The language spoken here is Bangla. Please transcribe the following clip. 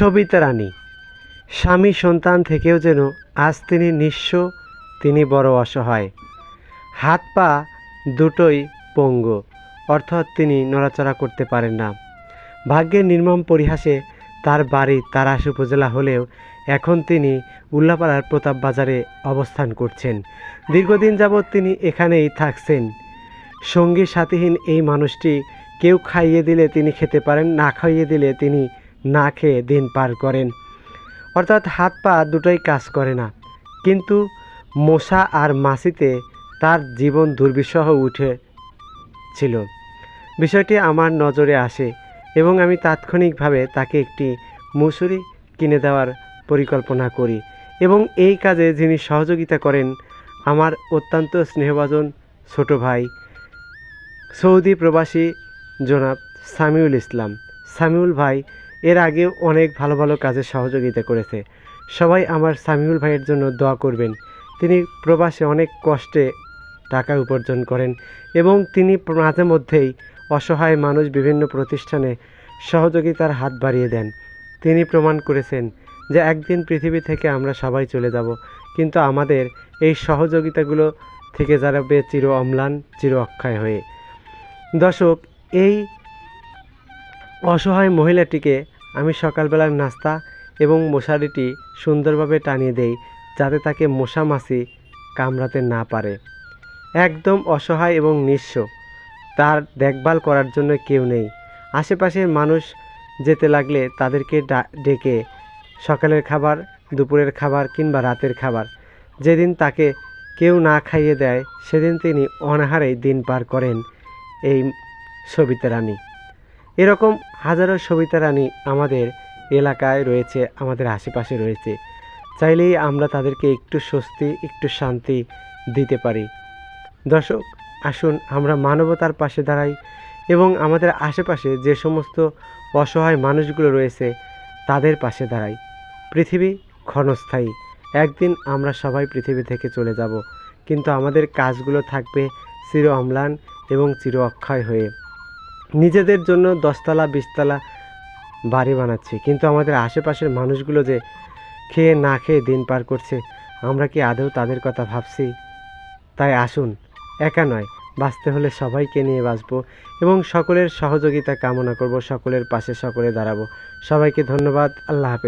সবিতা রানী। স্বামী সন্তান থেকেও যেন আজ তিনি নিঃস্ব, তিনি বড় অসহায়। হাত পা দুটোই পঙ্গু, অর্থাৎ তিনি নড়াচড়া করতে পারেন না। ভাগ্যের নির্মম পরিহাসে তার বাড়ি তারাস উপজেলা হলেও এখন তিনি উল্লাপাড়ার প্রতাপ বাজারে অবস্থান করছেন। দীর্ঘদিন যাবৎ তিনি এখানেই থাকছেন। সঙ্গী সাথীহীন এই মানুষটি কেউ খাইয়ে দিলে তিনি খেতে পারেন, না খাইয়ে দিলে তিনি না খেয়ে দিন পার করেন, অর্থাৎ হাত পা দুটোই কাজ করে না। কিন্তু মশা আর মাছিতে তার জীবন দুর্বিষহ উঠেছিল। বিষয়টি আমার নজরে আসে এবং আমি তাৎক্ষণিকভাবে তাকে একটি মুসুরি কিনে দেওয়ার পরিকল্পনা করি এবং এই কাজে যিনি সহযোগিতা করেন আমার অত্যন্ত স্নেহভাজন ছোট ভাই সৌদি প্রবাসী জনাব সামিউল ইসলাম। সামিউল ভাই এর আগেও অনেক ভালো ভালো কাজে সহযোগিতা করেছে। সবাই আমার সামিউল ভাইয়ের জন্য দোয়া করবেন। তিনি প্রবাসে অনেক কষ্টে টাকা উপার্জন করেন এবং তিনি মাঝে মধ্যেই অসহায় মানুষ বিভিন্ন প্রতিষ্ঠানে সহযোগিতার হাত বাড়িয়ে দেন। তিনি প্রমাণ করেছেন যে একদিন পৃথিবী থেকে আমরা সবাই চলে যাব, কিন্তু আমাদের এই সহযোগিতাগুলো থেকে যাবে চির অম্লান, চির অক্ষয় হয়ে। দর্শক, এই অসহায় মহিলাটিকে আমি সকালবেলার নাস্তা এবং মশারিটি সুন্দরভাবে টানিয়ে দেই যাতে তাকে মশা মাছি কামড়াতে না পারে। একদম অসহায় এবং নিঃস্ব, তার দেখভাল করার জন্য কেউ নেই। আশেপাশের মানুষ যেতে লাগলে তাদেরকে ডেকে সকালের খাবার, দুপুরের খাবার কিংবা রাতের খাবার, যেদিন তাকে কেউ না খাইয়ে দেয় সেদিন তিনি অনাহারেই দিন পার করেন এই সবিতা রানী। এরকম হাজারো সবিতা রানী আমাদের এলাকায় রয়েছে, আমাদের আশেপাশে রয়েছে। চাইলেই আমরা তাদেরকে একটু স্বস্তি, একটু শান্তি দিতে পারি। দর্শক, আসুন আমরা মানবতার পাশে দাঁড়াই এবং আমাদের আশেপাশে যে সমস্ত অসহায় মানুষগুলো রয়েছে তাদের পাশে দাঁড়াই। পৃথিবী ক্ষণস্থায়ী, একদিন আমরা সবাই পৃথিবী থেকে চলে যাব, কিন্তু আমাদের কাজগুলো থাকবে চির অম্লান এবং চির অক্ষয় হয়ে। নিজেদের জন্য 10তলা 20তলা বাড়ি বানাচ্ছি, কিন্তু আমাদের আশেপাশের মানুষগুলো যে খেয়ে না খেয়ে দিন পার করছে, আমরা কি আদৌ তাদের কথা ভাবছি? তাই আসুন, একা নয়, বাঁচতে হলে সবাইকে নিয়ে বাঁচবো এবং সকলের সহযোগিতা কামনা করব, সকলের পাশে সকলে দাঁড়াবো। সবাইকে ধন্যবাদ। আল্লাহ হাফেজ।